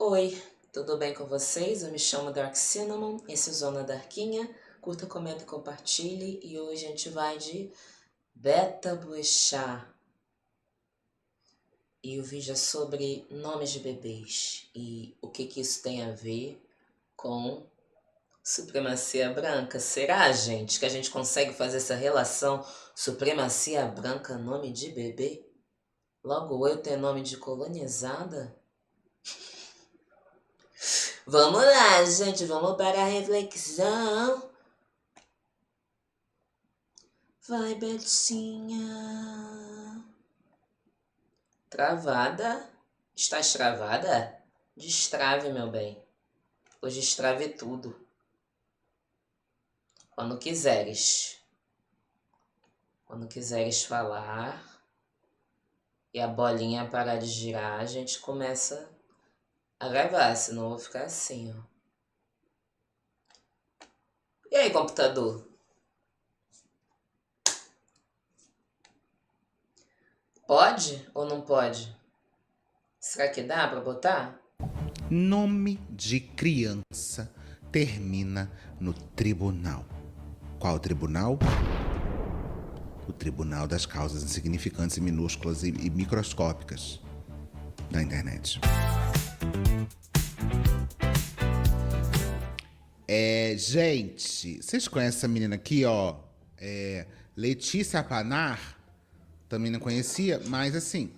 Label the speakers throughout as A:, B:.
A: Oi, tudo bem com vocês? Eu me chamo Dark Cinnamon, esse é Zona Darkinha. Curta, comenta e compartilhe. E hoje a gente vai de Beta Buechá. E o vídeo é sobre nomes de bebês e o que isso tem a ver com supremacia branca. Será, gente, que a gente consegue fazer essa relação supremacia branca, nome de bebê? Logo eu ter nome de colonizada? Vamos lá, gente, vamos para a reflexão. Vai, Betinha. Travada? Estás travada? Destrave, meu bem. Pois destrave tudo. Quando quiseres. Quando quiseres falar e a bolinha parar de girar, a gente começa a gravar, senão eu vou ficar assim, ó. E aí, computador? Pode ou não pode? Será que dá pra botar?
B: Nome de criança termina no tribunal. Qual tribunal? O Tribunal das Causas Insignificantes e Minúsculas e Microscópicas da internet. Gente, vocês conhecem essa menina aqui, ó? Letícia Panar. Também não conhecia, mas assim,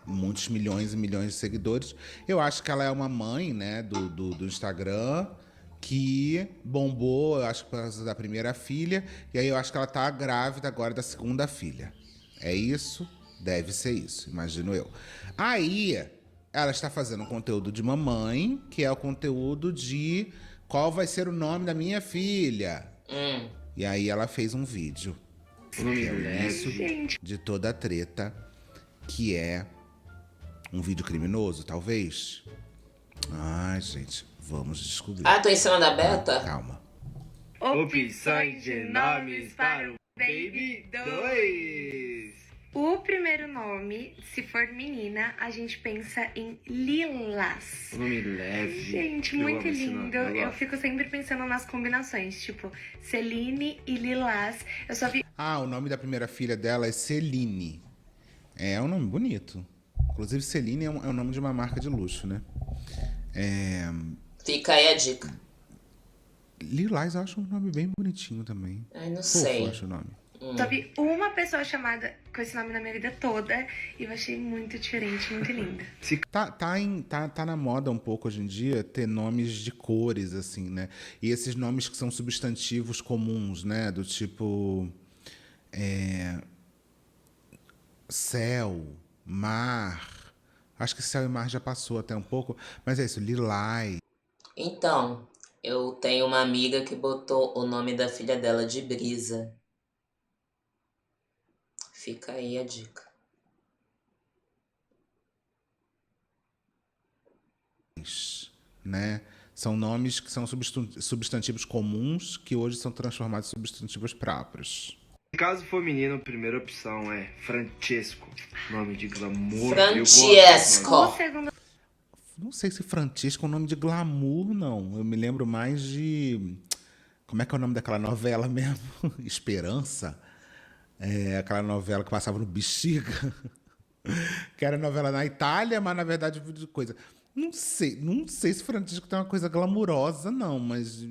B: muitos milhões e milhões de seguidores. Eu acho que ela é uma mãe, né, do Instagram, que bombou, eu acho, por causa da primeira filha, e aí eu acho que ela tá grávida agora da segunda filha. É isso? Deve ser isso, imagino eu. Aí, ela está fazendo um conteúdo de mamãe, que é o conteúdo de qual vai ser o nome da minha filha. E aí ela fez um vídeo. Que é o início de toda a treta, que é um vídeo criminoso, talvez. Ai, gente, vamos descobrir.
A: Ah, tô em cima da beta?
B: Calma.
C: Opções de nomes para o Baby 2.
D: O primeiro nome, se for menina, a gente pensa em Lilas.
C: Nome leve.
D: Gente, muito lindo. Eu fico sempre pensando nas combinações, tipo Celine e Lilas. Eu só vi...
B: Ah, o nome da primeira filha dela é Celine. É um nome bonito. Inclusive, Celine é o nome de uma marca de luxo, né?
A: Fica aí a dica.
B: Lilás eu acho um nome bem bonitinho também.
A: Ai, não
B: Fofo,
A: sei.
B: eu acho o nome.
D: Só vi uma pessoa chamada com esse nome na minha vida toda e eu achei muito diferente, muito linda.
B: Tá na moda um pouco hoje em dia ter nomes de cores, assim, né? E esses nomes que são substantivos comuns, né? Do tipo... céu, mar... Acho que céu e mar já passou até um pouco. Mas é isso, lilás.
A: Então, eu tenho uma amiga que botou o nome da filha dela de Brisa. Fica aí a dica.
B: Né? São nomes que são substantivos comuns que hoje são transformados em substantivos próprios.
C: Caso for menino, a primeira opção é Francesco. Nome de glamour.
A: Francesco.
D: O segundo
B: Não sei se Francisco é um nome de glamour, não. Eu me lembro mais de... Como é que é o nome daquela novela mesmo? Esperança? Aquela novela que passava no Bexiga. Que era novela na Itália, mas na verdade de coisa... Não sei se Francisco tem uma coisa glamurosa, não, mas...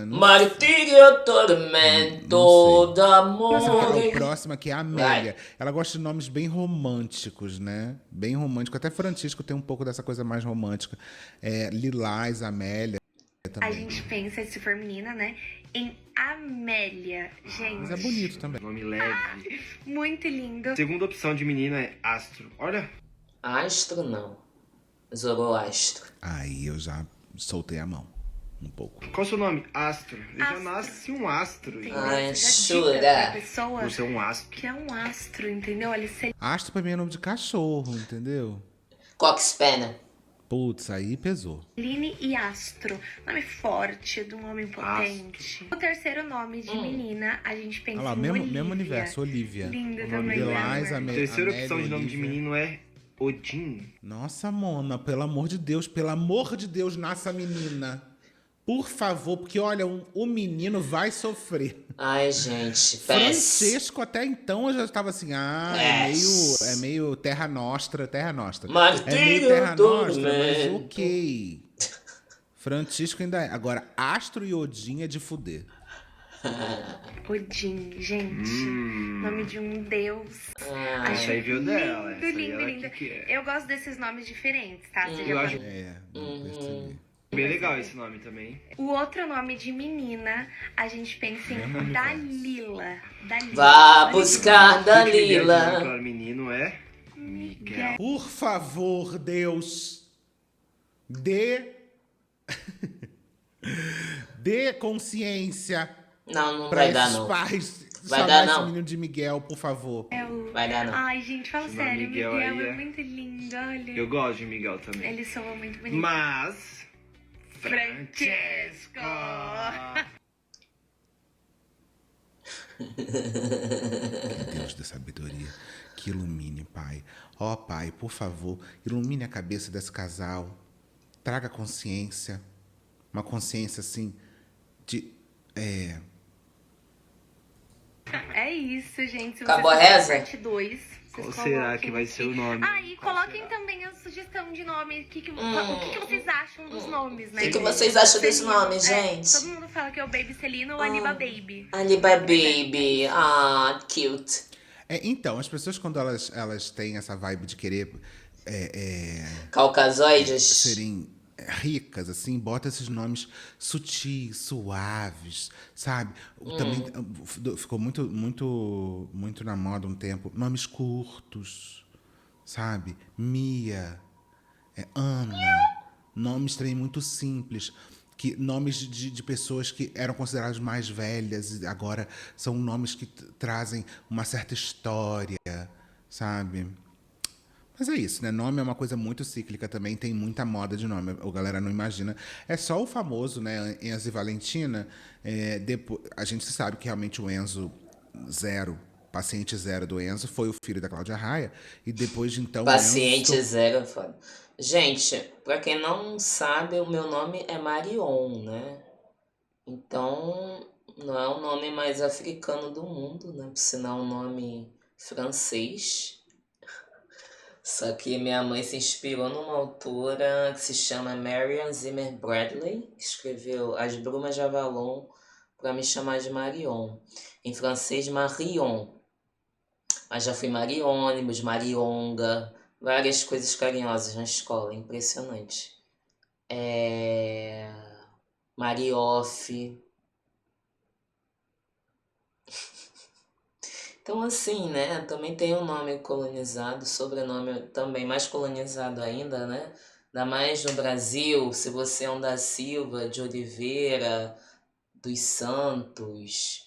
A: Martírio, tormento d'amore.
B: O próximo aqui é a Amélia. Ela gosta de nomes bem românticos, né? Bem romântico. Até Francisco tem um pouco dessa coisa mais romântica. Lilás, Amélia também.
D: a gente pensa, se for menina, né, em Amélia. Gente,
B: Mas é bonito também.
C: Nome leve.
D: muito lindo.
C: Segunda opção de menina é Astro. Olha.
A: Astro não. Zoroastro.
B: Aí eu já soltei a mão um pouco.
C: Qual é o seu nome? Astro. Eu já
D: Astro.
C: nasci um astro.
D: Tem
A: Ai,
D: essa
A: chura.
D: dica pra pessoa
C: Você é um astro.
D: que é um astro, entendeu? Ele se...
B: Astro pra mim é nome de cachorro, entendeu?
A: Coxpena.
B: Putz, aí pesou.
D: Celine e Astro. Nome forte, de um homem potente. O terceiro nome de menina, a gente pensa
B: Olha lá,
D: em Olivia.
B: mesmo universo, Olivia.
D: Linda
C: O nome
D: também,
C: dela
D: né,
B: Lilás,
D: amor?
B: Amélia.
C: Terceira opção de nome de
B: Olivia.
C: menino é Odin?
B: Nossa, Mona, pelo amor de Deus, nasce a menina. Por favor, porque olha, o menino vai sofrer.
A: Ai, gente,
B: Francesco, até então, eu já estava assim, é
A: péssimo.
B: meio Terra Nostra, Terra Nostra. É meio
A: Martinho
B: Terra Nostra, mas
A: Tormento.
B: ok. Francisco ainda é. Agora, Astro e Odin é de fuder.
D: Odin, gente. Nome de um deus.
C: Isso aí veio dela.
D: Lindo,
C: Essa aí
D: lindo,
C: ela
D: lindo.
C: que é.
D: Eu gosto desses nomes diferentes, tá? Você
C: Eu
D: já
C: acho
B: Não percebi.
C: bem legal esse nome também.
D: O outro nome de menina, a gente pensa
B: Meu
D: em
B: nome
D: Dalila. Dalila.
A: Vá
D: Olha que
A: buscar
C: Se eu tiver de nome
A: Dalila.
C: para menino é Miguel.
B: Por favor, Deus, dê, dê consciência
A: Não, não
B: pra
A: vai dar,
B: esses
A: não.
B: pais
A: Vai
B: chamar
A: dar,
B: esse
A: não.
B: menino de Miguel, por favor.
A: Vai dar, não.
D: Ai, gente, fala
C: Esse nome
D: sério.
C: Miguel
D: Miguel
C: aí
D: é
C: é-
D: muito lindo, olha.
C: Eu gosto de Miguel também.
D: Ele soa muito bonito.
C: Mas.
D: Francesco!
B: Deus da sabedoria, que ilumine, Pai. Ó, Pai, por favor, ilumine a cabeça desse casal. Traga consciência. Uma consciência, assim, de...
D: É isso, gente. Se
A: Acabou a
D: vocês
A: reza?
D: quiserem parte 2,
C: Qual será que vai ser o nome?
D: E coloquem também a sugestão de nome. O que vocês acham dos nomes, né?
A: O que vocês acham desse
D: Celino,
A: nome, gente?
D: Todo mundo fala que é o Baby Celino ou Aniba Baby.
A: Aliba Baby. Ah, cute.
B: Então, as pessoas, quando elas têm essa vibe de querer
A: Caucasoides.
B: serem ricas, assim, bota esses nomes sutis, suaves, sabe? Também ficou muito na moda um tempo. Nomes curtos, sabe? Mia, Ana. Nomes também muito simples. Nomes de pessoas que eram consideradas mais velhas e agora são nomes que trazem uma certa história, sabe? Mas é isso, né? Nome é uma coisa muito cíclica também, tem muita moda de nome. A galera não imagina. É só o famoso, né? Enzo e Valentina. A gente sabe que realmente o Enzo Zero, paciente zero do Enzo, foi o filho da Cláudia Raia. E depois de então.
A: Paciente
B: Enzo...
A: zero, foda. Gente, pra quem não sabe, o meu nome é Marion, né? Então, não é o nome mais africano do mundo, né? Por sinal, um nome francês. Só que minha mãe se inspirou numa autora que se chama Marion Zimmer Bradley, que escreveu As Brumas de Avalon para me chamar de Marion. Em francês, Marion. Mas já fui Mariônibus, Marionga, várias coisas carinhosas na escola, impressionante. Marioff. Então, assim, né? Também tem um nome colonizado, sobrenome também mais colonizado ainda, né? Ainda mais no Brasil, se você é um da Silva, de Oliveira, dos Santos.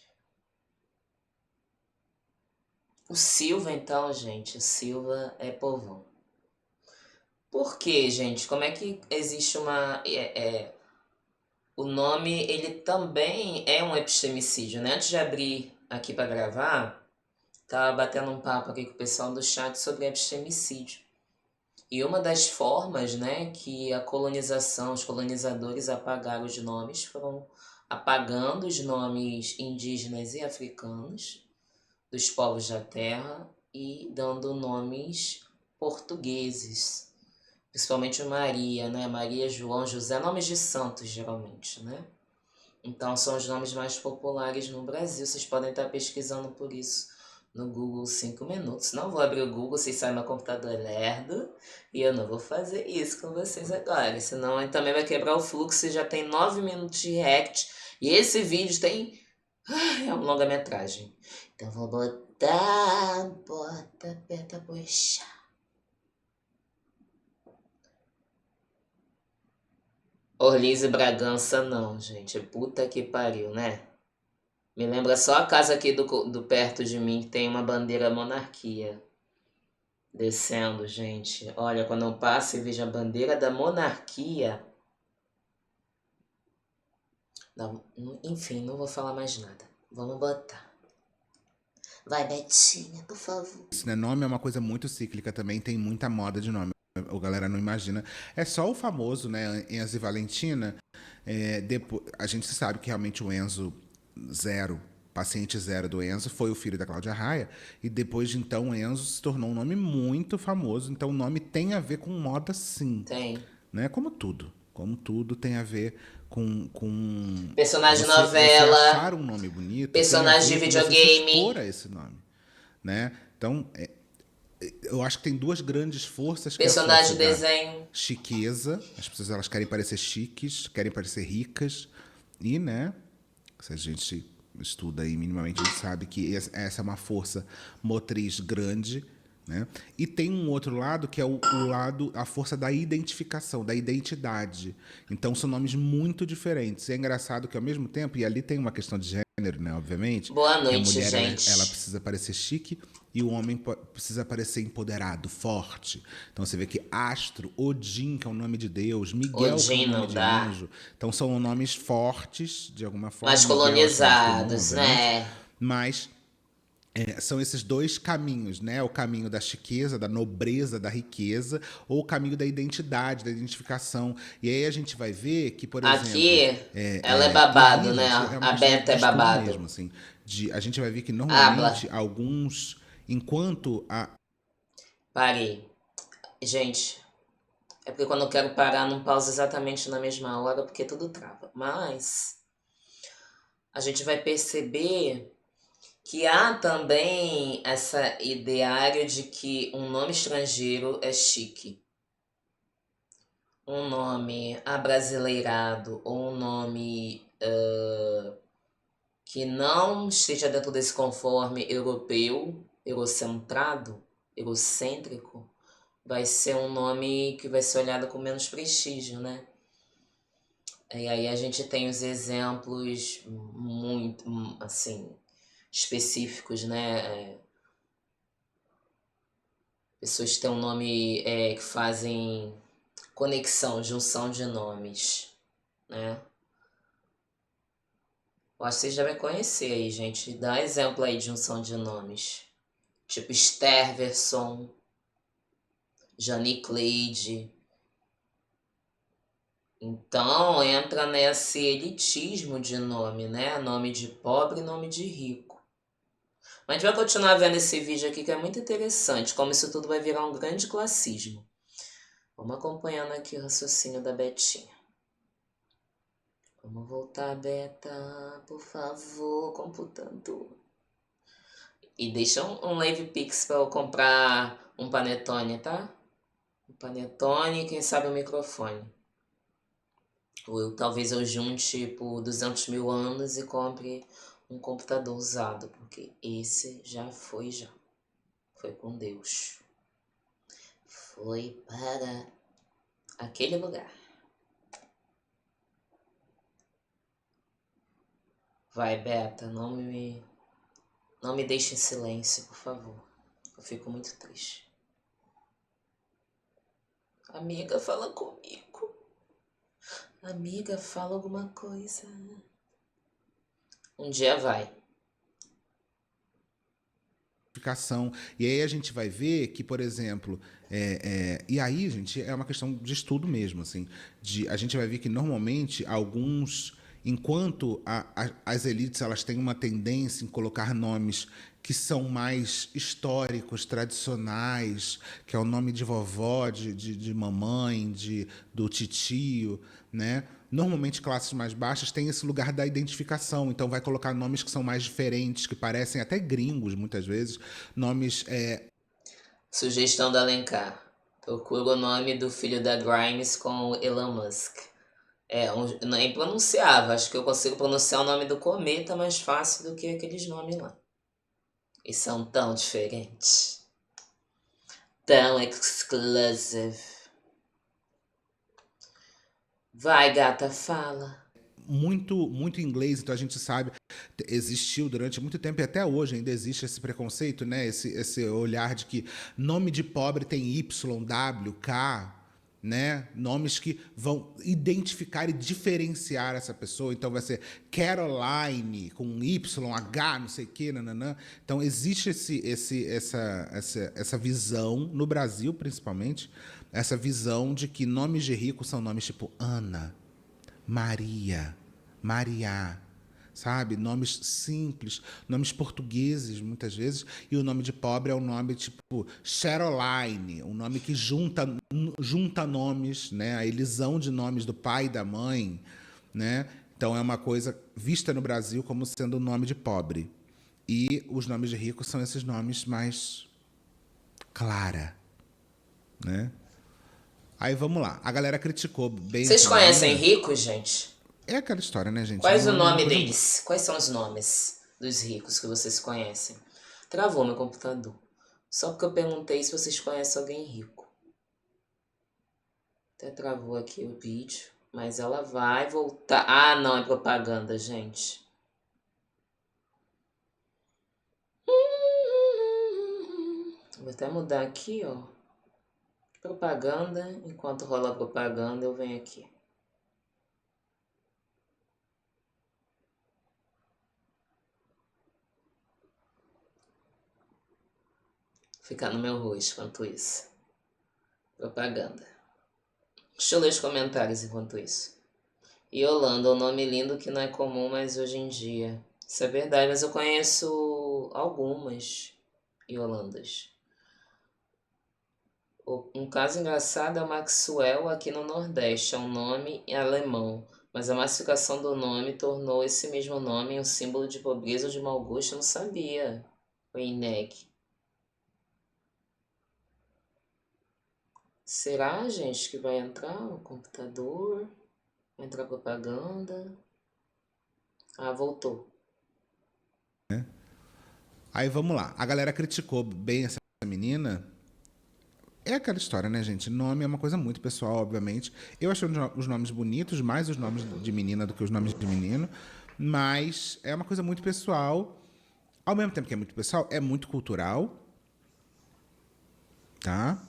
A: O Silva, então, gente, o Silva é povão. Por quê, gente? Como é que existe uma... O nome, ele também é um epistemicídio, né? Antes de abrir aqui para gravar, tava batendo um papo aqui com o pessoal do chat sobre epistemicídio. E uma das formas, né, que a colonização, os colonizadores apagaram os nomes, foram apagando os nomes indígenas e africanos dos povos da terra e dando nomes portugueses. Principalmente Maria, né? Maria, João, José, nomes de santos, geralmente, né? Então, são os nomes mais populares no Brasil. Vocês podem estar pesquisando por isso no Google 5 minutos. Não vou abrir o Google, vocês sabem, meu computador é lerdo. E eu não vou fazer isso com vocês agora. Senão também vai quebrar o fluxo e já tem 9 minutos de react. E esse vídeo tem... é uma longa-metragem. Então, vou botar... aperta, puxa. Orliza e Bragança não, gente. Puta que pariu, né? Me lembra só a casa aqui do perto de mim que tem uma bandeira monarquia. Descendo, gente. Olha, quando eu passo e vejo a bandeira da monarquia... Não, enfim, não vou falar mais nada. Vamos botar. Vai, Betinha, por favor.
B: Isso, né? Nome é uma coisa muito cíclica também, tem muita moda de nome. A galera não imagina. É só o famoso, né? Enzo e Valentina. A gente sabe que realmente o Enzo Zero, paciente zero do Enzo, foi o filho da Cláudia Raia. E depois de então, o Enzo se tornou um nome muito famoso. Então o nome tem a ver com moda, sim.
A: Tem.
B: Né? Como tudo. Como tudo tem a ver com
A: Personagem
B: você
A: novela,
B: achar um nome bonito, tem a
A: personagem de
B: ver com você se expor
A: videogame,
B: a esse nome. Né? Então, eu acho que tem duas grandes forças, que é a
A: personagem
B: força
A: de
B: da
A: desenho.
B: chiqueza. As pessoas elas querem parecer chiques, querem parecer ricas. E, né, se a gente estuda aí minimamente, a gente sabe que essa é uma força motriz grande. Né? E tem um outro lado que é a força da identificação, da identidade. Então são nomes muito diferentes. E é engraçado que ao mesmo tempo, e ali tem uma questão de gênero, né, obviamente,
A: Boa
B: que a
A: noite,
B: mulher ela
A: gente.
B: precisa parecer chique e o homem precisa parecer empoderado, forte. Então você vê que Astro, Odin, que é o nome de Deus, Miguel, que é um
A: Odin
B: nome
A: não
B: de
A: dá.
B: anjo. Então são nomes fortes, de alguma forma.
A: Mais
B: Miguel acho mais comum,
A: colonizados,
B: obviamente.
A: né?
B: Mas são esses dois caminhos, né? O caminho da chiqueza, da nobreza, da riqueza, ou o caminho da identidade, da identificação. E aí a gente vai ver que, por exemplo,
A: Aqui, ela é
B: e aí,
A: babado, né?
B: gente, é uma
A: A
B: questão
A: Beta
B: de
A: é
B: estudo
A: babado.
B: mesmo, assim. A gente vai ver que
A: Habla.
B: normalmente alguns, enquanto
A: Parei. Gente, é porque quando eu quero parar, não pausa exatamente na mesma hora, porque tudo trava. Mas a gente vai perceber que há também essa ideário de que um nome estrangeiro é chique. Um nome abrasileirado ou um nome que não esteja dentro desse conforme europeu, eurocentrado, eurocêntrico, vai ser um nome que vai ser olhado com menos prestígio, né? E aí a gente tem os exemplos muito, assim, específicos, né? Pessoas que têm um nome que fazem conexão, junção de nomes, né? Eu acho que vocês devem conhecer aí, gente. Dá exemplo aí de junção de nomes. Tipo Sterverson, Jani Cleide. Então entra nesse elitismo de nome, né? Nome de pobre e nome de rico. Mas a gente vai continuar vendo esse vídeo aqui que é muito interessante, como isso tudo vai virar um grande classismo. Vamos acompanhando aqui o raciocínio da Betinha. Vamos voltar, Beta, por favor, computador. E deixa um Live Pix pra eu comprar um panetone, tá? Um panetone e quem sabe um microfone. Ou talvez eu junte por 200 mil anos e compre um computador usado, porque esse já foi já. Foi com Deus. Foi para aquele lugar. Vai, Beta, não me deixe em silêncio, por favor. Eu fico muito triste. Amiga, fala comigo. Amiga, fala alguma coisa. Um dia vai.
B: identificação. E aí a gente vai ver que, por exemplo, e aí, gente, é uma questão de estudo mesmo, assim. A gente vai ver que normalmente alguns, enquanto as elites elas têm uma tendência em colocar nomes que são mais históricos, tradicionais, que é o nome de vovó, de mamãe, do titio, né? Normalmente classes mais baixas têm esse lugar da identificação, então vai colocar nomes que são mais diferentes, que parecem até gringos muitas vezes, nomes
A: Sugestão da Alencar. Procura o nome do filho da Grimes com o Elon Musk. Não é impronunciável. Acho que eu consigo pronunciar o nome do cometa mais fácil do que aqueles nomes lá. E são tão diferentes. Tão exclusive. Vai, gata, fala.
B: muito inglês, então a gente sabe, existiu durante muito tempo e até hoje ainda existe esse preconceito, né? Esse olhar de que nome de pobre tem Y, W, K, né? Nomes que vão identificar e diferenciar essa pessoa. Então vai ser Caroline com um Y, H, não sei o quê, nananã. Então existe essa visão no Brasil, principalmente, essa visão de que nomes de rico são nomes tipo Ana, Maria, Mariá, sabe? Nomes simples, nomes portugueses, muitas vezes, e o nome de pobre é um nome tipo Cheroline, um nome que junta nomes, né? A elisão de nomes do pai e da mãe, né? Então é uma coisa vista no Brasil como sendo um nome de pobre. E os nomes de rico são esses nomes mais Clara, né? Aí vamos lá. A galera criticou bem
A: Vocês
B: essa
A: conhecem
B: menina.
A: ricos, gente?
B: É aquela história, né, gente?
A: Quais o
B: Nome é uma
A: nome
B: coisa
A: deles? Quais são os nomes dos ricos que vocês conhecem? Travou meu computador. Só porque eu perguntei se vocês conhecem alguém rico. Até travou aqui o vídeo. Mas ela vai voltar. Ah, não, é propaganda, gente. Vou até mudar aqui, ó. Propaganda. Enquanto rola a propaganda, eu venho aqui. Ficar no meu rosto enquanto isso. Propaganda. Deixa eu ler os comentários enquanto isso. Yolanda, um nome lindo que não é comum mais hoje em dia. Isso é verdade, mas eu conheço algumas Yolandas. Um caso engraçado é o Maxwell aqui no Nordeste. É um nome em alemão, mas a massificação do nome tornou esse mesmo nome um símbolo de pobreza ou de mau gosto. Eu não sabia. O Ineg. Será, gente, que vai entrar o computador? Vai entrar propaganda? Ah, voltou.
B: Aí vamos lá. A galera criticou bem essa menina. É aquela história, né, gente? Nome é uma coisa muito pessoal, obviamente. Eu achei os nomes bonitos, mais os nomes de menina do que os nomes de menino. Mas é uma coisa muito pessoal. Ao mesmo tempo que é muito pessoal, é muito cultural. Tá?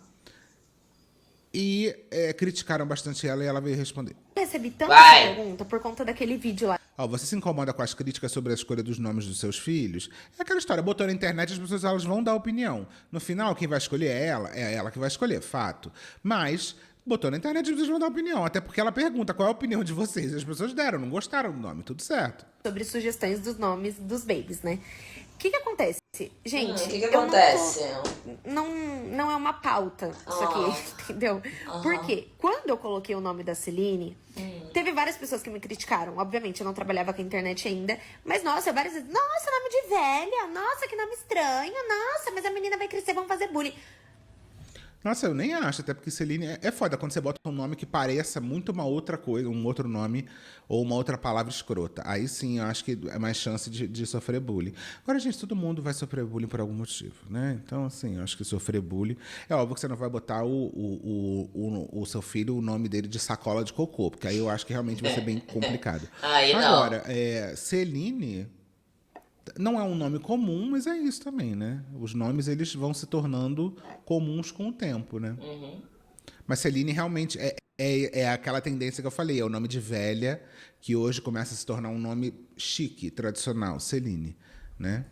B: E criticaram bastante ela e ela veio responder.
D: Recebi tanta
A: Vai.
D: pergunta por conta daquele vídeo lá.
B: Ó, você se incomoda com as críticas sobre a escolha dos nomes dos seus filhos? É aquela história, botou na internet, as pessoas elas vão dar opinião. No final, quem vai escolher é ela que vai escolher, fato. Mas botou na internet, as pessoas vão dar opinião. Até porque ela pergunta qual é a opinião de vocês. As pessoas deram, não gostaram do nome, tudo certo.
D: Sobre sugestões dos nomes dos babies, né? O que acontece? Gente,
A: O que acontece?
D: não é uma pauta isso aqui, entendeu? Porque quando eu coloquei o nome da Celine, teve várias pessoas que me criticaram. Obviamente, eu não trabalhava com a internet ainda. Mas, nossa, várias vezes, nossa, nome de velha, nossa, que nome estranho, nossa, mas a menina vai crescer, vão fazer bullying.
B: Nossa, eu nem acho, até porque Celine é foda quando você bota um nome que pareça muito uma outra coisa, um outro nome ou uma outra palavra escrota. Aí sim, eu acho que é mais chance de sofrer bullying. Agora, gente, todo mundo vai sofrer bullying por algum motivo, né? Então, assim, eu acho que sofrer bullying... É óbvio que você não vai botar o seu filho, o nome dele de sacola de cocô, porque aí eu acho que realmente vai ser bem complicado.
A: Aí não.
B: Agora, Celine... Não é um nome comum, mas é isso também, né? Os nomes eles vão se tornando comuns com o tempo, né? Mas Celine realmente é aquela tendência que eu falei, é o nome de velha que hoje começa a se tornar um nome chique, tradicional, Celine, né?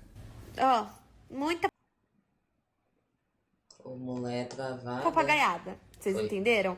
D: Ó, muita
A: O mulher travada.
D: papagaiada, vocês
A: Foi.
D: entenderam?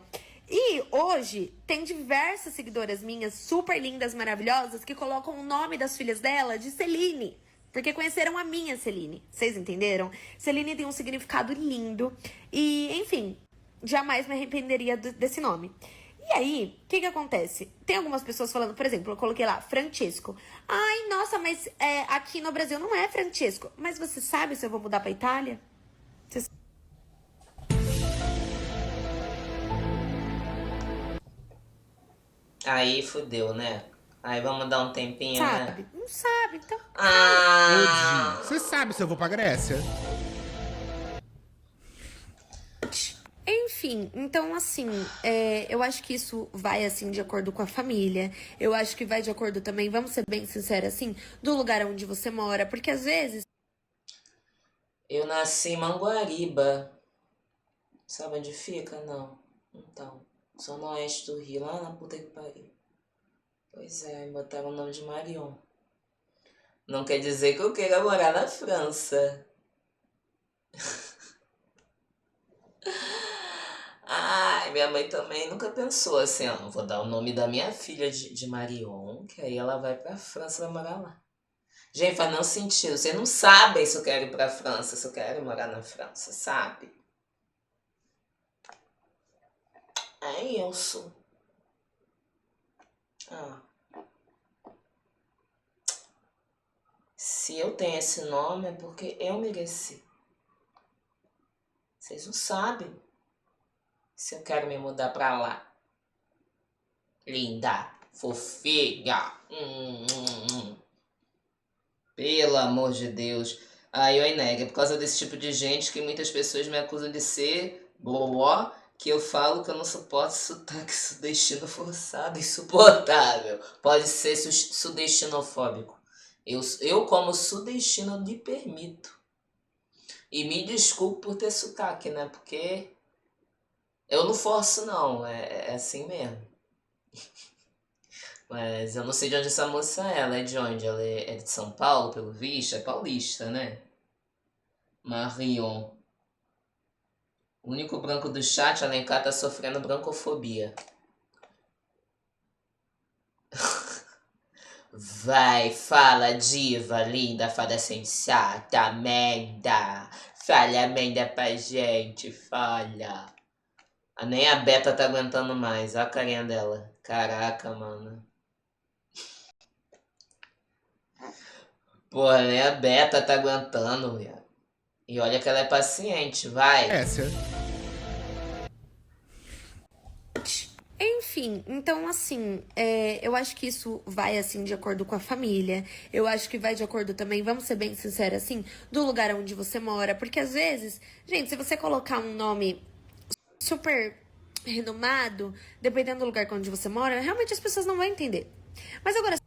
D: E hoje tem diversas seguidoras minhas, super lindas, maravilhosas, que colocam o nome das filhas dela de Celine. Porque conheceram a minha Celine. Vocês entenderam? Celine tem um significado lindo. E, enfim, jamais me arrependeria desse nome. E aí, o que acontece? Tem algumas pessoas falando, por exemplo, eu coloquei lá, Francesco. Ai, nossa, mas aqui no Brasil não é Francesco. Mas você sabe se eu vou mudar pra Itália?
A: Aí fudeu, né? Aí vamos dar um tempinho, né?
D: Sabe? Não sabe, então...
A: Ah!
B: Você sabe se eu vou pra Grécia?
D: Enfim, então assim, eu acho que isso vai assim de acordo com a família. Eu acho que vai de acordo também, vamos ser bem sinceros assim, do lugar onde você mora. Porque às vezes...
A: Eu nasci em Manguariba. Sabe onde fica? Não. Então. Zona Oeste do Rio, lá na puta que pariu. Pois é, botaram o nome de Marion. Não quer dizer que eu queira morar na França. Ai, minha mãe também nunca pensou assim, ó, vou dar o nome da minha filha de Marion, que aí ela vai pra França, vai morar lá. Gente, faz não sentido. Vocês não sabem se eu quero ir pra França, se eu quero morar na França, sabe? É isso. Ah. Se eu tenho esse nome é porque eu mereci. Vocês não sabem se eu quero me mudar pra lá. Linda, fofinha. Pelo amor de Deus. Aí, oi, nega, é por causa desse tipo de gente que muitas pessoas me acusam de ser bló, que eu falo que eu não suporto sotaque sudestino forçado, insuportável. Pode ser sudestinofóbico. Eu como sudestino, lhe permito. E me desculpe por ter sotaque, né? Porque eu não forço, não. É assim mesmo. Mas eu não sei de onde essa moça é. Ela é de onde? Ela é de São Paulo, pelo visto? É paulista, né? Marion. O único branco do chat, Alencar, tá sofrendo brancofobia. Vai, fala, diva, linda, fada sensata, Amanda. Fala, Amanda, pra gente, fala. Nem a Beta tá aguentando mais, olha a carinha dela. Caraca, mano. Porra, nem a Beta tá aguentando, viado. E olha que ela é paciente, vai.
B: Essa.
D: Enfim, então assim, eu acho que isso vai assim de acordo com a família. Eu acho que vai de acordo também, vamos ser bem sinceros assim, do lugar onde você mora. Porque às vezes, gente, se você colocar um nome super renomado, dependendo do lugar onde você mora, realmente as pessoas não vão entender. Mas agora,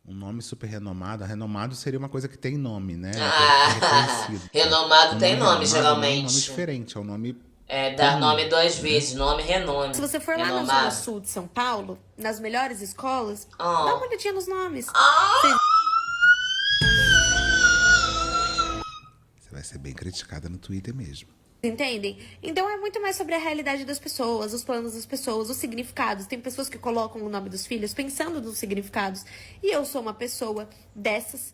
B: Um nome super renomado. Renomado seria uma coisa que tem nome, né? Uma coisa que é
A: Ah,
B: reconhecido.
A: renomado tem nome,
B: renomado não é um nome
A: geralmente.
B: diferente, é um nome
A: É, dar
B: comum,
A: nome duas
B: né?
A: vezes, nome e renome.
D: se você for lá na zona
A: Renomado.
D: sul de São Paulo, nas melhores escolas,
A: Oh.
D: dá uma olhadinha nos nomes.
B: Você vai ser bem criticada no Twitter mesmo.
D: Entendem? Então é muito mais sobre a realidade das pessoas, os planos das pessoas, os significados. Tem pessoas que colocam o nome dos filhos pensando nos significados. E eu sou uma pessoa dessas.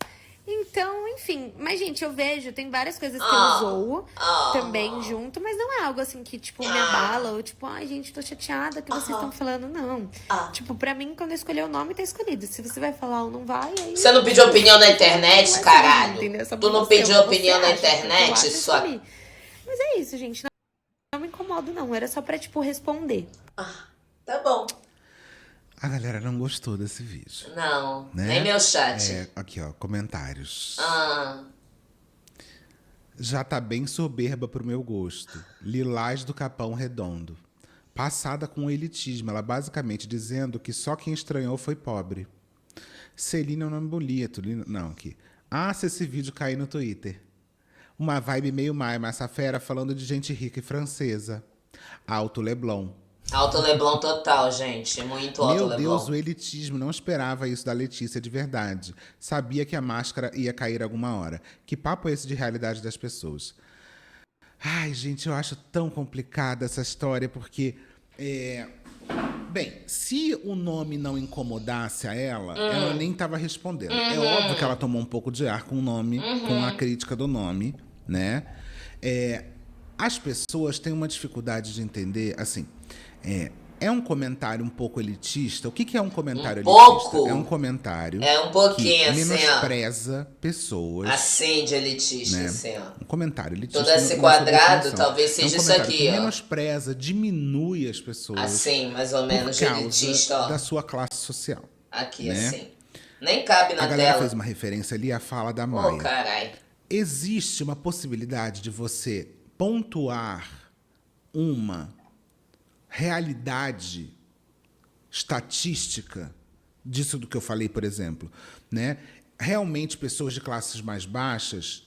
D: Então, enfim. Mas, gente, eu vejo, tem várias coisas que eu zoo também junto, mas não é algo assim que, tipo, me abala, ou tipo, ai, gente, tô chateada que vocês estão falando, não. Tipo, pra mim, quando eu escolher o nome, tá escolhido. Se você vai falar ou não vai, aí.
A: Você não pediu opinião na internet,
D: Não é
A: caralho?
D: sobre mim, entendeu? É sobre
A: Tu não
D: você,
A: pediu
D: o que
A: opinião
D: você
A: na
D: acha, o que eu
A: internet,
D: acho, eu
A: sua...
D: escolhi. Mas é isso, gente. Não me incomodo, não. Era só pra, tipo, responder.
A: Tá bom.
B: A galera não gostou desse vídeo,
A: Não,
B: né?
A: nem meu chat.
B: Aqui, ó, comentários.
A: Ah,
B: Já tá bem soberba pro meu gosto. Lilás do Capão Redondo. Passada com o elitismo, ela basicamente dizendo que só quem estranhou foi pobre. Celina é um nome bonito. Não, aqui. Se esse vídeo cair no Twitter. Uma vibe meio Massa Fera falando de gente rica e francesa. Alto Leblon.
A: Alto Leblon total, gente. Muito Alto
B: Meu
A: Leblon.
B: Deus, o elitismo. Não esperava isso da Letícia de verdade. Sabia que a máscara ia cair alguma hora. Que papo é esse de realidade das pessoas? Ai, gente, eu acho tão complicada essa história, porque... Bem, se o nome não incomodasse a ela nem estava respondendo. É óbvio que ela tomou um pouco de ar com o nome, com a crítica do nome, né? As pessoas têm uma dificuldade de entender, assim... É um comentário um pouco elitista. O que é um comentário elitista?
A: Pouco?
B: É um comentário
A: É um pouquinho,
B: que
A: assim, ó.
B: menospreza pessoas.
A: Assim de elitista,
B: Né?
A: assim, ó.
B: Um comentário elitista.
A: Todo esse
B: na sua
A: quadrado,
B: definição.
A: talvez seja
B: um
A: isso
B: comentário
A: aqui,
B: que
A: ó.
B: menospreza, diminui as pessoas.
A: Assim, mais ou menos,
B: por causa
A: elitista, ó.
B: da sua classe social.
A: Aqui,
B: né?
A: assim. Nem cabe na
B: A galera
A: tela.
B: fez uma referência ali à fala da
A: Ô,
B: Maia.
A: carai.
B: Existe uma possibilidade de você pontuar uma realidade estatística disso do que eu falei, por exemplo, né? Realmente pessoas de classes mais baixas,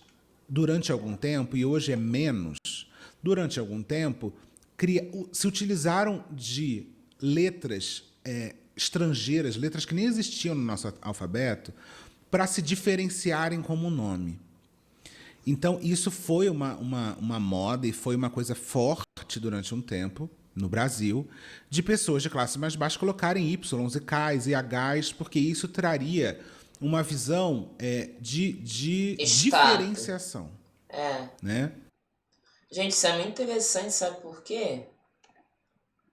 B: durante algum tempo, e hoje é menos, durante algum tempo, se utilizaram de letras estrangeiras, letras que nem existiam no nosso alfabeto, para se diferenciarem como nome. Então, isso foi uma moda e foi uma coisa forte durante um tempo, no Brasil, de pessoas de classe mais baixa colocarem Ys e Ks e Hs, porque isso traria uma visão de
A: Status.
B: diferenciação.
A: É.
B: Né?
A: Gente, isso é muito interessante, sabe por quê?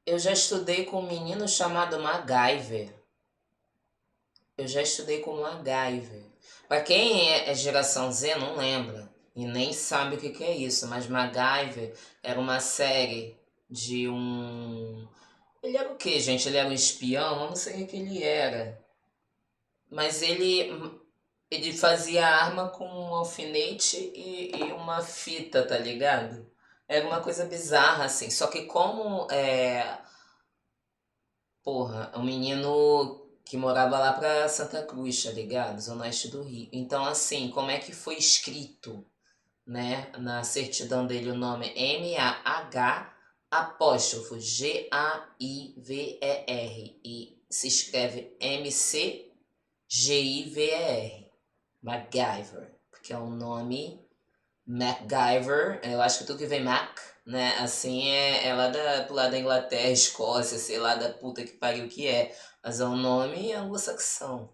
A: Eu já estudei com um menino chamado MacGyver. Eu já estudei com MacGyver. Pra quem é geração Z, não lembra. E nem sabe o que é isso. Mas MacGyver era uma série de um... Ele era o quê, gente? Ele era um espião? Eu não sei o que ele era. Mas ele fazia arma com um alfinete e uma fita, tá ligado? Era uma coisa bizarra, assim. Só que como porra, um menino que morava lá pra Santa Cruz, tá ligado? Zona Oeste do Rio. Então, assim, como é que foi escrito, né? Na certidão dele o nome M-A-H apóstrofo G-A-I-V-E-R. E se escreve M-C-G-I-V-E-R. MacGyver. Porque é um nome MacGyver, eu acho que tudo que vem Mac, né? Assim é lá pro lado da Inglaterra, Escócia, sei lá da puta que pariu que é. Mas é um nome anglo-saxão.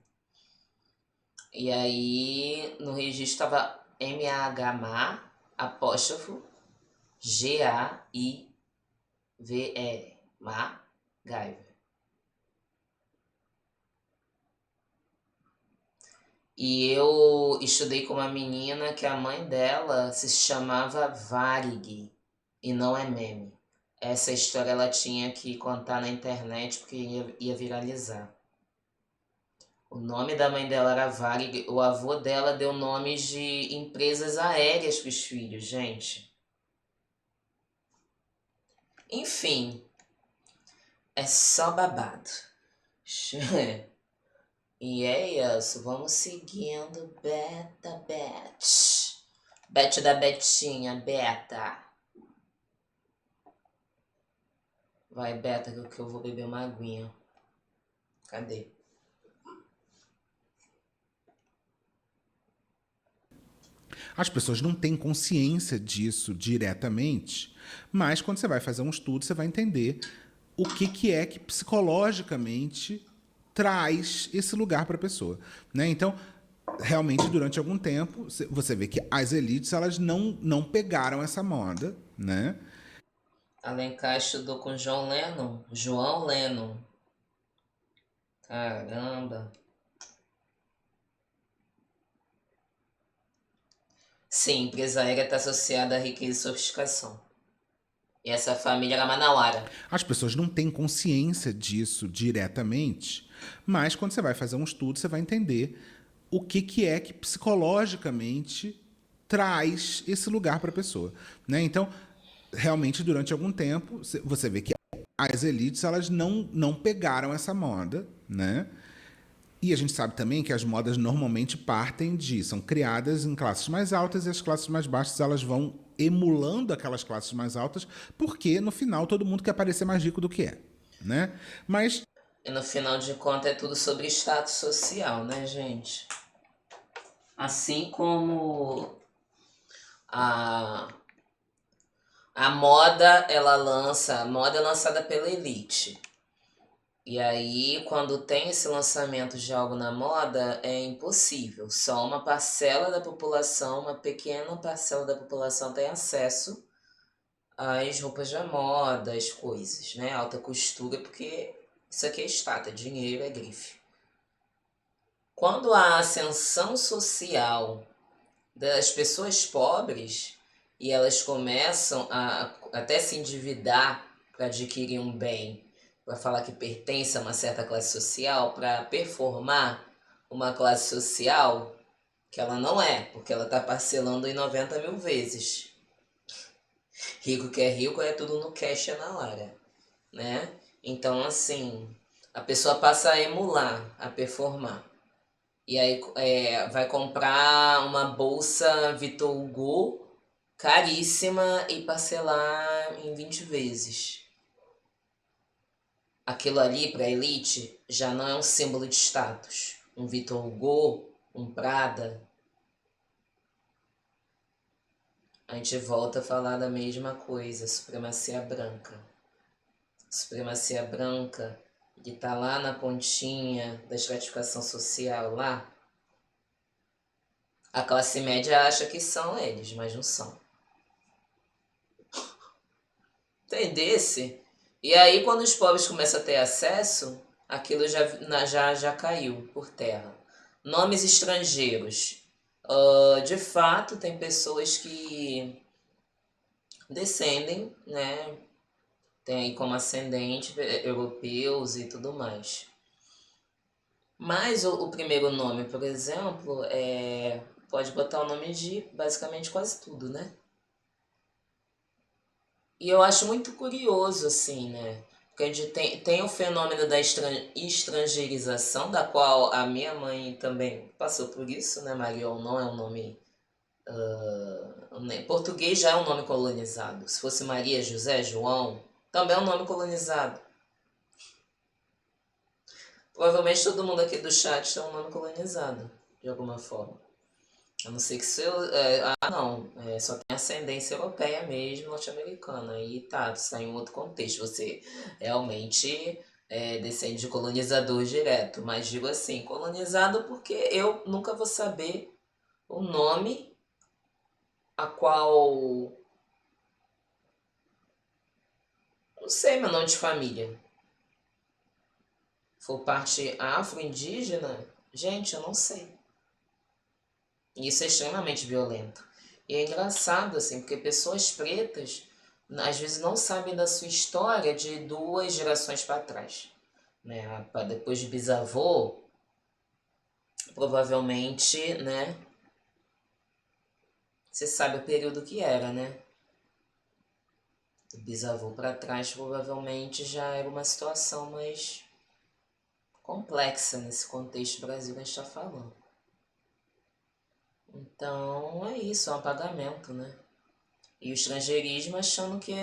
A: E aí no registro tava M-A-H-M-A apóstrofo G-A-I-V-E. MacGyver. E eu estudei com uma menina que a mãe dela se chamava Varig, e não é meme. Essa história ela tinha que contar na internet porque ia viralizar. O nome da mãe dela era Varig, o avô dela deu nomes de empresas aéreas para os filhos, gente. Enfim, é só babado. E é isso, vamos seguindo Beta Bet. Bet da Betinha, Beta. Vai, Beta, que eu vou beber uma aguinha. Cadê?
B: As pessoas não têm consciência disso diretamente, mas quando você vai fazer um estudo, você vai entender o que é que psicologicamente traz esse lugar para a pessoa. Né? Então, realmente, durante algum tempo, você vê que as elites elas não pegaram essa moda, né?
A: Alencar estudou com João Lennon. Caramba. Sim, empresa aérea está associada à riqueza e sofisticação. E essa família era manauara.
B: As pessoas não têm consciência disso diretamente, mas quando você vai fazer um estudo, você vai entender o que é que psicologicamente traz esse lugar para a pessoa. Né? Então, realmente, durante algum tempo, você vê que as elites elas não pegaram essa moda, né? E a gente sabe também que as modas normalmente são criadas em classes mais altas e as classes mais baixas elas vão emulando aquelas classes mais altas, porque no final todo mundo quer parecer mais rico do que é, né? Mas
A: E no final de contas é tudo sobre status social, né, gente? Assim como a moda, a moda é lançada pela elite. E aí, quando tem esse lançamento de algo na moda, é impossível. Só uma parcela da população, uma pequena parcela da população tem acesso às roupas da moda, às coisas, né? Alta costura, porque isso aqui é status, é dinheiro, é grife. Quando há ascensão social das pessoas pobres e elas começam a até se endividar para adquirir um bem, para falar que pertence a uma certa classe social, para performar uma classe social que ela não é, porque ela está parcelando em 90 mil vezes. Rico que é rico é tudo no cash e na hora, né? Então, assim, a pessoa passa a emular, a performar. E aí vai comprar uma bolsa Vitor Hugo caríssima e parcelar em 20 vezes. aquilo ali para a elite já não é um símbolo de status. Um Victor Hugo, um Prada. A gente volta a falar da mesma coisa, supremacia branca. Supremacia branca, que tá lá na pontinha da estratificação social, lá. A classe média acha que são eles, mas não são. Entendesse? E aí, quando os pobres começam a ter acesso, aquilo já caiu por terra. Nomes estrangeiros. De fato, tem pessoas que descendem, né? Tem como ascendente europeus e tudo mais. Mas o primeiro nome, por exemplo, pode botar o nome de basicamente quase tudo, né? E eu acho muito curioso, assim, né? Porque a gente tem o fenômeno da estrangeirização, da qual a minha mãe também passou por isso, né? Mariol não é um nome... português já é um nome colonizado. Se fosse Maria, José, João, também é um nome colonizado. Provavelmente todo mundo aqui do chat tem um nome colonizado, de alguma forma. A não ser que só tem ascendência europeia mesmo, norte-americana. Aí tá, isso tá em um outro contexto. Você realmente descende de colonizador direto. Mas digo assim, colonizado porque eu nunca vou saber o nome a qual... Não sei meu nome de família. For parte afro-indígena, gente, eu não sei. E isso é extremamente violento. E é engraçado, assim, porque pessoas pretas, às vezes, não sabem da sua história de 2 gerações para trás. Né? Depois de bisavô, provavelmente, né? Você sabe o período que era, né? Do bisavô para trás, provavelmente, já era uma situação mais complexa nesse contexto Brasil que a gente está falando. Então, é isso, é um apagamento, né? E o estrangeirismo achando que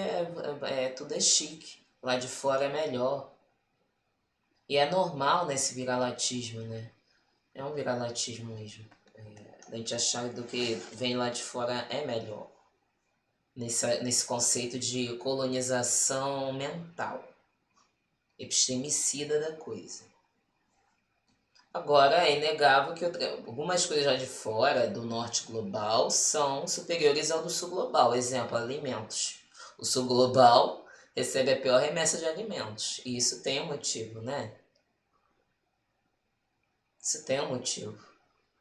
A: tudo é chique, lá de fora é melhor. E é normal nesse viralatismo, né? É um viralatismo mesmo. A gente achar do que vem lá de fora é melhor. Nesse conceito de colonização mental, epistemicida da coisa. Agora, é inegável que algumas coisas lá de fora, do norte global, são superiores ao do sul global. Exemplo, alimentos. O sul global recebe a pior remessa de alimentos. E isso tem um motivo, né? Isso tem um motivo.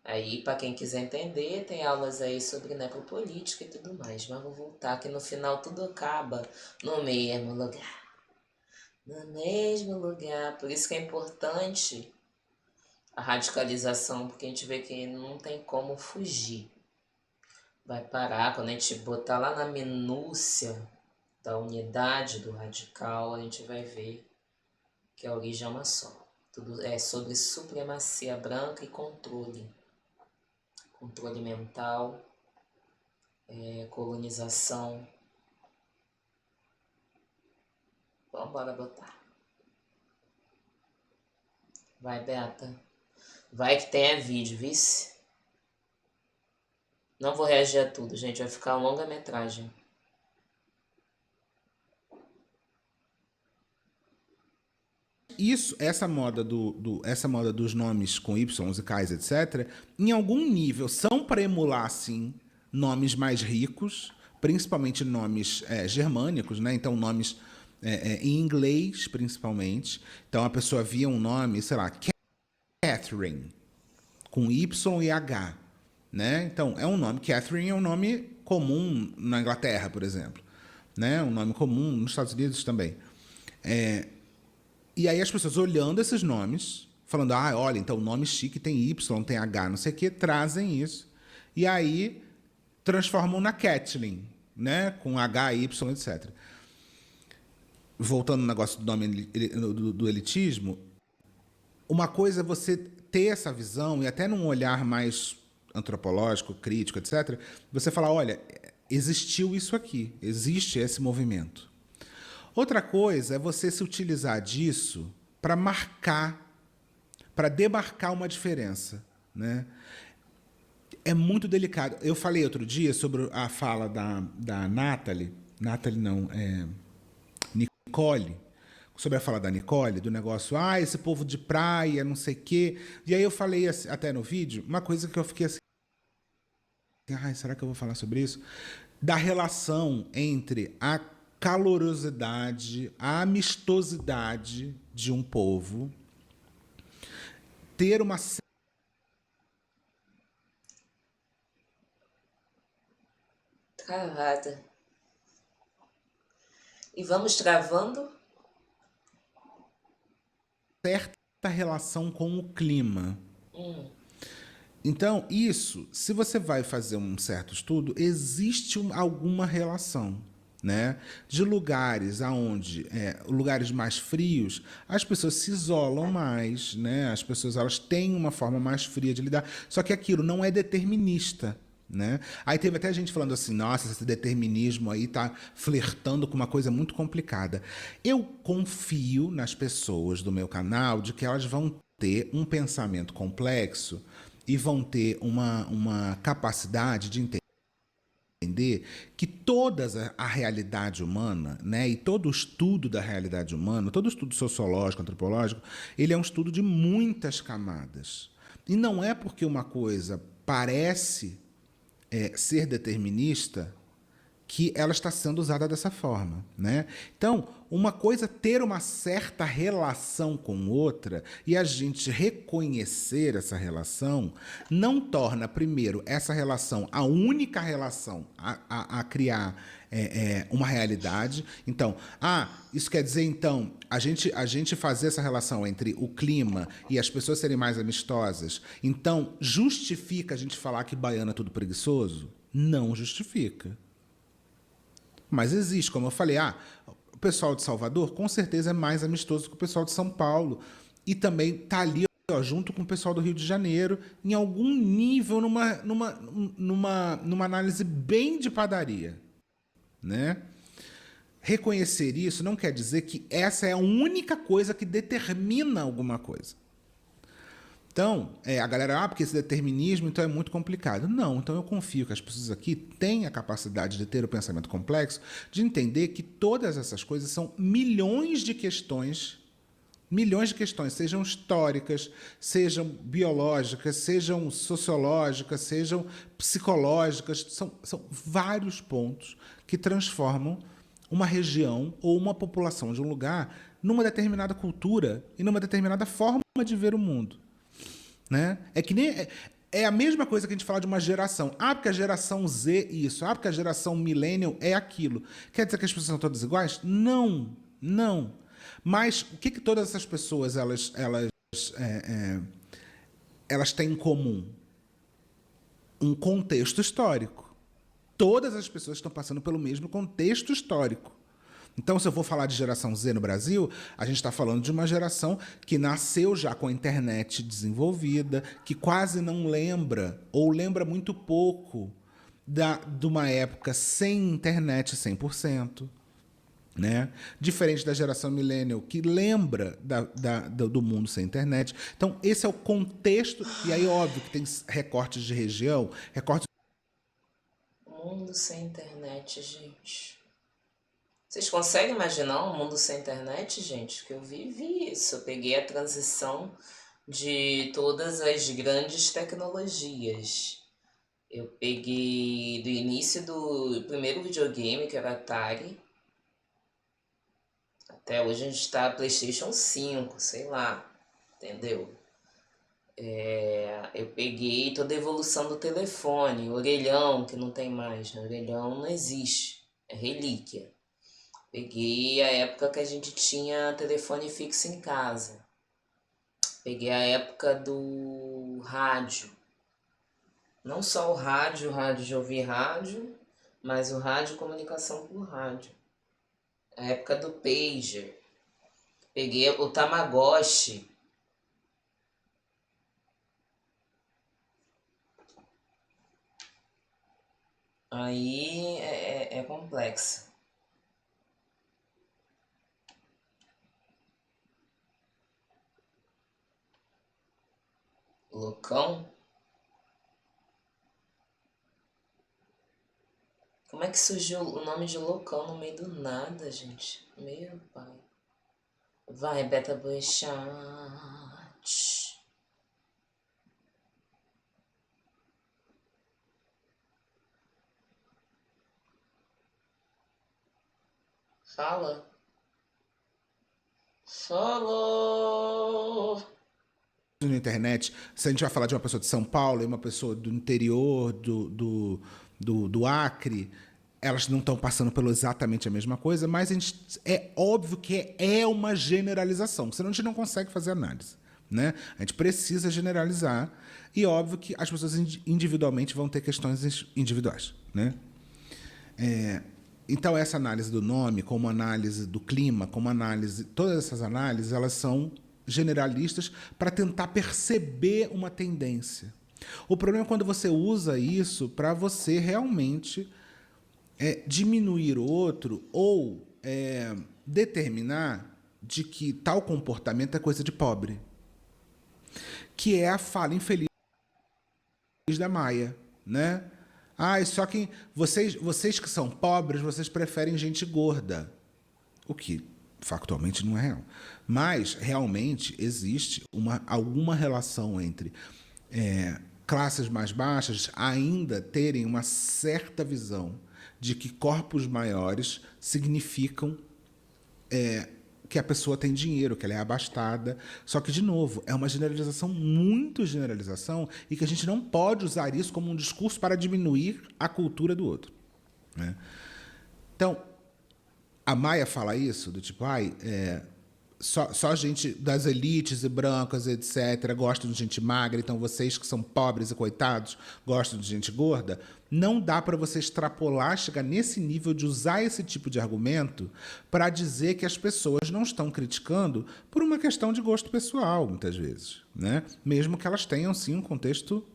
A: Aí, para quem quiser entender, tem aulas aí sobre necropolítica e tudo mais. Mas vou voltar que no final tudo acaba no mesmo lugar. No mesmo lugar. Por isso que é importante a radicalização, porque a gente vê que não tem como fugir. Vai parar, quando a gente botar lá na minúcia da unidade do radical, a gente vai ver que a origem é uma só. Tudo é sobre supremacia branca e controle. Controle mental, colonização. Vamos embora botar. Vai, Beata. Vai que tenha vídeo, vice. Não vou reagir a tudo, gente. Vai ficar uma longa-metragem.
B: Essa moda essa moda dos nomes com Y e Ks, etc., em algum nível são para emular, sim, nomes mais ricos, principalmente nomes germânicos, né? Então, nomes em inglês, principalmente. Então, a pessoa via um nome, sei lá, Catherine, com Y e H, né? Então, é um nome, Catherine é um nome comum na Inglaterra, por exemplo, né? Um nome comum nos Estados Unidos também. E aí as pessoas olhando esses nomes, falando, olha, então o nome chique tem Y, tem H, não sei o quê, trazem isso. E aí transformam na Kathleen, né? Com H, Y, etc. Voltando no negócio do nome do elitismo, uma coisa é você ter essa visão, e até num olhar mais antropológico, crítico, etc., você falar, olha, existiu isso aqui, existe esse movimento. Outra coisa é você se utilizar disso para marcar, para demarcar uma diferença, né? É muito delicado. Eu falei outro dia sobre a fala da Nathalie não, Nicole, sobre a fala da Nicole, do negócio, esse povo de praia, não sei o quê. E aí eu falei até no vídeo, uma coisa que eu fiquei assim, será que eu vou falar sobre isso? Da relação entre a calorosidade, a amistosidade de um povo, ter uma
A: Travada. E vamos travando?
B: certa relação com o clima. Então, isso, se você vai fazer um certo estudo, existe alguma relação, né? De lugares aonde, lugares mais frios, as pessoas se isolam mais, né? As pessoas elas têm uma forma mais fria de lidar. Só que aquilo não é determinista, né? Aí teve até gente falando assim, nossa, esse determinismo aí tá flertando com uma coisa muito complicada. Eu confio nas pessoas do meu canal de que elas vão ter um pensamento complexo e vão ter uma capacidade de entender que toda a realidade humana, né, e todo o estudo da realidade humana, todo o estudo sociológico, antropológico, ele é um estudo de muitas camadas. E não é porque uma coisa parece ser determinista que ela está sendo usada dessa forma, né? Então, uma coisa ter uma certa relação com outra e a gente reconhecer essa relação não torna, primeiro, essa relação a única relação a criar uma realidade. Então, isso quer dizer, então, a gente fazer essa relação entre o clima e as pessoas serem mais amistosas, então, justifica a gente falar que baiano é tudo preguiçoso? Não justifica. Mas existe, como eu falei, o pessoal de Salvador com certeza é mais amistoso que o pessoal de São Paulo. E também tá ali, junto com o pessoal do Rio de Janeiro, em algum nível, numa análise bem de padaria, né? Reconhecer isso não quer dizer que essa é a única coisa que determina alguma coisa. Então, a galera, porque esse determinismo então é muito complicado. Não, então eu confio que as pessoas aqui têm a capacidade de ter o pensamento complexo, de entender que todas essas coisas são milhões de questões, sejam históricas, sejam biológicas, sejam sociológicas, sejam psicológicas, são vários pontos que transformam uma região ou uma população de um lugar numa determinada cultura e numa determinada forma de ver o mundo. Né? É que nem é a mesma coisa que a gente fala de uma geração. Porque a geração Z isso. Porque a geração millennial é aquilo. Quer dizer que as pessoas são todas iguais? Não, não. Mas o que todas essas pessoas elas têm em comum? Um contexto histórico. Todas as pessoas estão passando pelo mesmo contexto histórico. Então, se eu for falar de geração Z no Brasil, a gente está falando de uma geração que nasceu já com a internet desenvolvida, que quase não lembra, ou lembra muito pouco, de uma época sem internet 100%. Né? Diferente da geração millennial, que lembra do mundo sem internet. Então, esse é o contexto, e aí, óbvio, que tem recortes de região, recortes...
A: Mundo sem internet, gente. Vocês conseguem imaginar um mundo sem internet, gente? Que eu vivi isso. Eu peguei a transição de todas as grandes tecnologias. Eu peguei do início do primeiro videogame, que era Atari. Até hoje a gente está PlayStation 5, sei lá, entendeu? Eu peguei toda a evolução do telefone, orelhão, que não tem mais, né? Orelhão não existe, é relíquia. Peguei a época que a gente tinha telefone fixo em casa. Peguei a época do rádio. Não só o rádio de ouvir rádio, mas o rádio comunicação por rádio. A época do pager. Peguei o Tamagotchi. Aí é complexo. Loucão? Como é que surgiu o nome de Loucão no meio do nada, gente? Meu pai. Vai, Beta Boechat. Fala. Falou.
B: Na internet, se a gente vai falar de uma pessoa de São Paulo e uma pessoa do interior, do Acre, elas não estão passando pelo exatamente a mesma coisa, mas é óbvio que é uma generalização, senão a gente não consegue fazer análise. Né? A gente precisa generalizar e óbvio que as pessoas individualmente vão ter questões individuais. Né? Então, essa análise do nome, como análise do clima, como análise... Todas essas análises, elas são generalistas para tentar perceber uma tendência. O problema é quando você usa isso para você realmente diminuir o outro ou determinar de que tal comportamento é coisa de pobre. Que é a fala infeliz da Maia, né? Só que vocês que são pobres, vocês preferem gente gorda. O que factualmente não é real. Mas, realmente, existe alguma relação entre classes mais baixas ainda terem uma certa visão de que corpos maiores significam que a pessoa tem dinheiro, que ela é abastada. Só que, de novo, é uma generalização, muito generalização, e que a gente não pode usar isso como um discurso para diminuir a cultura do outro. Né? Então, a Maia fala isso, do tipo, só gente das elites e brancas, etc., gostam de gente magra, então vocês que são pobres e coitados gostam de gente gorda. Não dá para você extrapolar, chegar nesse nível de usar esse tipo de argumento para dizer que as pessoas não estão criticando por uma questão de gosto pessoal, muitas vezes. Né? Mesmo que elas tenham, sim, um contexto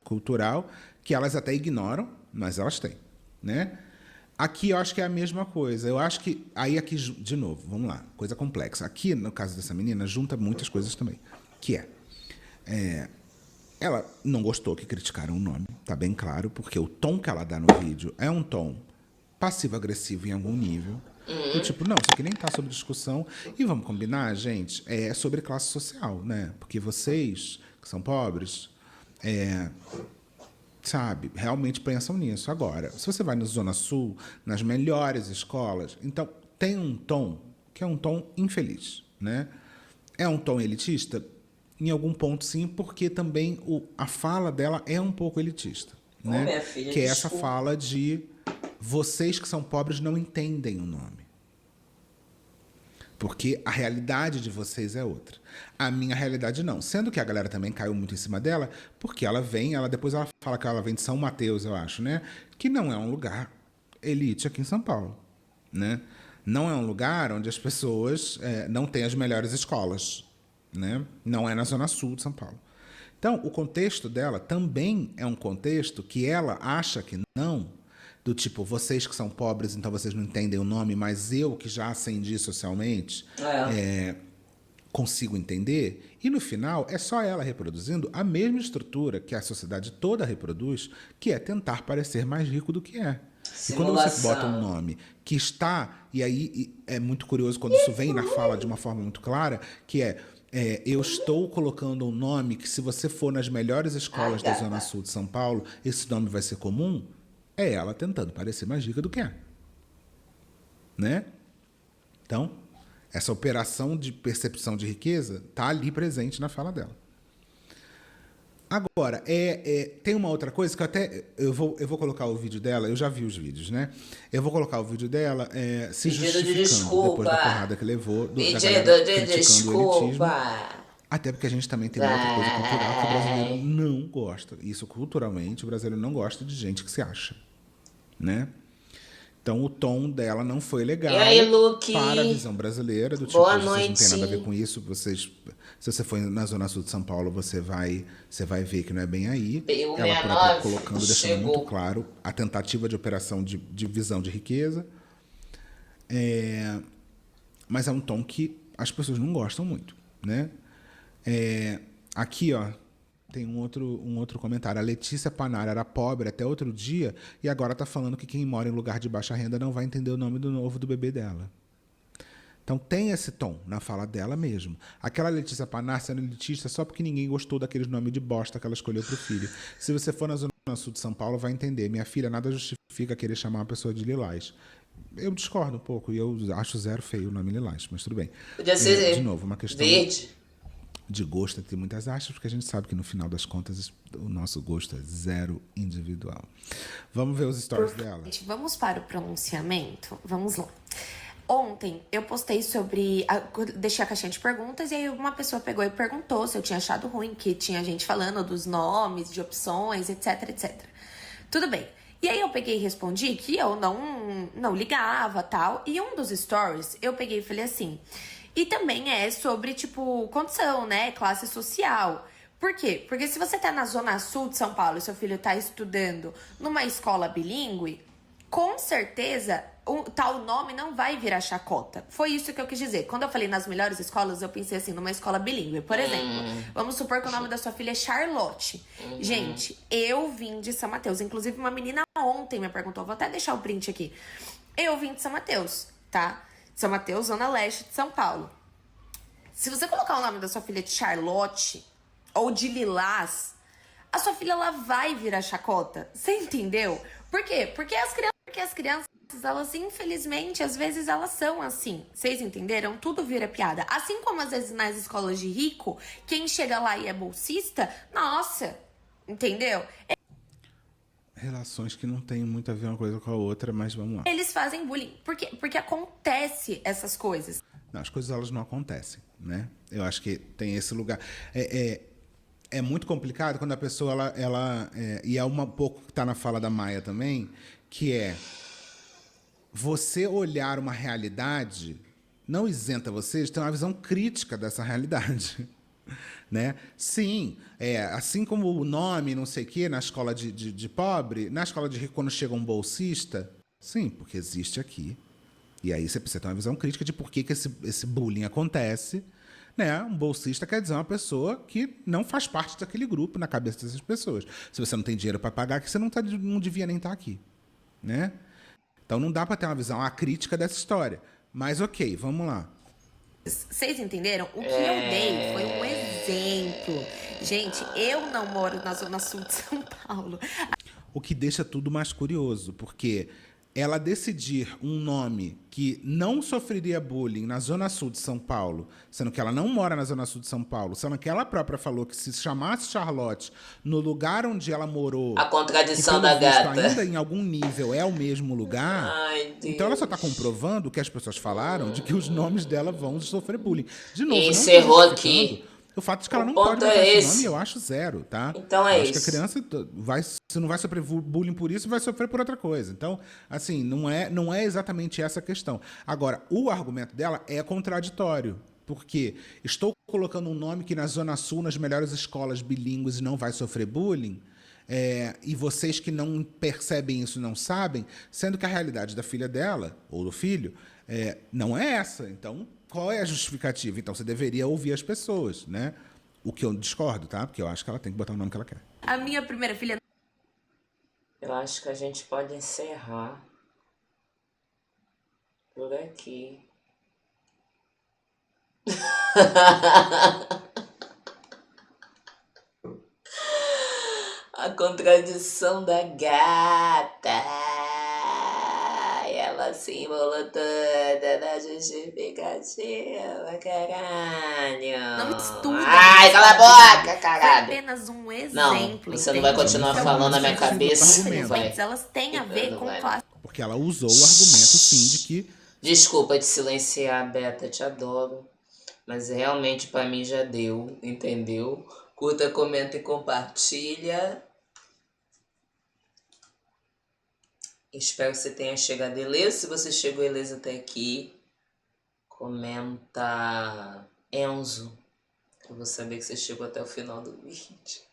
B: cultural que elas até ignoram, mas elas têm. Né? Aqui eu acho que é a mesma coisa. Eu acho que... Aí aqui, de novo, vamos lá, coisa complexa. Aqui, no caso dessa menina, junta muitas coisas também. Que ela não gostou que criticaram o nome, tá bem claro, porque o tom que ela dá no vídeo é um tom passivo-agressivo em algum nível. Do tipo, não, isso aqui nem tá sobre discussão. E vamos combinar, gente, é sobre classe social, né? Porque vocês, que são pobres, sabe, realmente pensam nisso. Agora, se você vai na Zona Sul, nas melhores escolas, então tem um tom que é um tom infeliz, né? É um tom elitista? Em algum ponto, sim, porque também a fala dela é um pouco elitista. Né?
A: Minha filha,
B: que é
A: desculpa.
B: essa fala de vocês que são pobres não entendem o nome. Porque a realidade de vocês é outra. A minha realidade não. Sendo que a galera também caiu muito em cima dela, porque depois ela fala que ela vem de São Mateus, eu acho, né? Que não é um lugar elite aqui em São Paulo. Né? Não é um lugar onde as pessoas não têm as melhores escolas. Né? Não é na Zona Sul de São Paulo. Então, o contexto dela também é um contexto que ela acha que não, do tipo, vocês que são pobres, então vocês não entendem o nome, mas eu que já ascendi socialmente, consigo entender. E no final, é só ela reproduzindo a mesma estrutura que a sociedade toda reproduz, que é tentar parecer mais rico do que é.
A: Simulação.
B: E quando você bota um nome que está, e aí é muito curioso quando isso vem na fala de uma forma muito clara, que eu estou colocando um nome que, se você for nas melhores escolas da Zona Sul de São Paulo, esse nome vai ser comum. É ela tentando parecer mais rica do que é. Né? Então, essa operação de percepção de riqueza está ali presente na fala dela. Agora, tem uma outra coisa que eu vou colocar o vídeo dela, eu já vi os vídeos, né? Eu vou colocar o vídeo dela se justificando depois da porrada que levou da galera criticando o elitismo. Até porque a gente também tem uma outra coisa cultural que o brasileiro não gosta. Isso, culturalmente, o brasileiro não gosta de gente que se acha. Né? Então, o tom dela não foi legal.
A: E aí, Luke?
B: Para a visão brasileira. Do tipo,
A: boa
B: vocês
A: noite.
B: não tem nada a ver com isso. Se você for na Zona Sul de São Paulo, você vai ver que não é bem aí. Ela própria colocando, deixando muito claro a tentativa de operação de visão de riqueza. Mas é um tom que as pessoas não gostam muito. Né? Aqui, ó. Tem um outro comentário. A Letícia Panara era pobre até outro dia e agora tá falando que quem mora em lugar de baixa renda não vai entender o nome do novo do bebê dela. Então tem esse tom na fala dela mesmo. Aquela Letícia Panara sendo elitista só porque ninguém gostou daqueles nomes de bosta que ela escolheu pro filho. Se você for na Zona Sul de São Paulo, vai entender. Minha filha, nada justifica querer chamar uma pessoa de Lilás. Eu discordo um pouco e eu acho zero feio o nome Lilás, mas tudo bem.
A: Podia ser
B: De novo, uma questão
A: verde.
B: de gosto tem muitas aspas, porque a gente sabe que no final das contas o nosso gosto é zero individual. Vamos ver os stories dela.
D: Gente, vamos para o pronunciamento? Vamos lá. Ontem eu postei sobre. Deixei a caixinha de perguntas e aí uma pessoa pegou e perguntou se eu tinha achado ruim, que tinha gente falando dos nomes, de opções, etc, etc. Tudo bem. E aí eu peguei e respondi que eu não ligava, tal. E um dos stories eu peguei e falei assim. E também é sobre, tipo, condição, né? Classe social. Por quê? Porque se você tá na Zona Sul de São Paulo e seu filho tá estudando numa escola bilíngue, com certeza tal nome não vai virar chacota. Foi isso que eu quis dizer. Quando eu falei nas melhores escolas, eu pensei assim, numa escola bilíngue. Por exemplo, vamos supor que o nome da sua filha é Charlotte. Gente, eu vim de São Mateus. Inclusive, uma menina ontem me perguntou, vou até deixar o print aqui. Eu vim de São Mateus, tá? São Mateus, Zona Leste de São Paulo. Se você colocar o nome da sua filha de Charlotte ou de Lilás, a sua filha ela vai virar chacota. Você entendeu? Por quê? Porque as crianças, elas infelizmente, às vezes elas são assim. Vocês entenderam? Tudo vira piada. Assim como às vezes nas escolas de rico, quem chega lá e é bolsista, nossa, entendeu?
B: Relações que não tem muito a ver uma coisa com a outra, mas vamos lá.
D: Eles fazem bullying. Porque acontece essas coisas.
B: Não, as coisas elas não acontecem, né? Eu acho que tem esse lugar. É muito complicado quando a pessoa e é um pouco que está na fala da Maia também, que é você olhar uma realidade não isenta você de ter uma visão crítica dessa realidade. Né? Sim, assim como o nome, não sei o quê, na escola de pobre, na escola de rico, quando chega um bolsista, sim, porque existe aqui. E aí você precisa ter uma visão crítica de por que esse bullying acontece. Né? Um bolsista quer dizer uma pessoa que não faz parte daquele grupo na cabeça dessas pessoas. Se você não tem dinheiro para pagar, que você não devia nem estar aqui. Né? Então não dá para ter uma visão crítica dessa história. Mas ok, vamos lá.
D: Vocês entenderam? O que eu dei foi um exemplo. Gente, eu não moro na Zona Sul de São Paulo.
B: O que deixa tudo mais curioso, porque ela decidir um nome que não sofreria bullying na Zona Sul de São Paulo, sendo que ela não mora na Zona Sul de São Paulo, sendo que ela própria falou que se chamasse Charlotte no lugar onde ela morou...
A: A contradição
B: que,
A: da
B: pelo visto,
A: gata.
B: ainda em algum nível é o mesmo lugar.
A: Ai, Deus.
B: Então ela só está comprovando o que as pessoas falaram de que os nomes dela vão sofrer bullying. De novo,
A: Encerrou
B: não tô
A: aqui.
B: justificando o fato de que ela
A: O
B: não
A: ponto
B: pode
A: é
B: botar esse
A: esse.
B: nome, eu acho zero, tá?
A: Então é
B: eu acho
A: isso.
B: que a criança se não vai sofrer bullying por isso, vai sofrer por outra coisa. Então, assim, não é exatamente essa a questão. Agora, o argumento dela é contraditório. Porque estou colocando um nome que na Zona Sul, nas melhores escolas bilíngues, não vai sofrer bullying, e vocês que não percebem isso não sabem, sendo que a realidade da filha dela, ou do filho, não é essa. Então, qual é a justificativa? Então, você deveria ouvir as pessoas, né? O que eu discordo, tá? Porque eu acho que ela tem que botar o nome que ela quer.
D: A minha primeira filha...
A: Eu acho que a gente pode encerrar por aqui. A contradição da gata. Ela se embolou toda na justificativa, caralho.
D: Não estuda.
A: Ai, cala a boca,
D: Foi
A: caralho.
D: apenas um exemplo.
A: Não, você não vai
D: entende?
A: continuar
D: Então,
A: falando na minha
D: essas
A: cabeça.
B: argumento.
A: Não vai.
D: questões, elas têm a ver
A: Não
D: com
A: vai.
D: classe.
B: Porque ela usou o argumento, sim, de que...
A: Desculpa te silenciar, Beta, te adoro. Mas realmente pra mim já deu, entendeu? Curta, comenta e compartilha. Espero que você tenha chegado ilesa. Se você chegou ilesa até aqui, comenta Enzo. Eu vou saber que você chegou até o final do vídeo.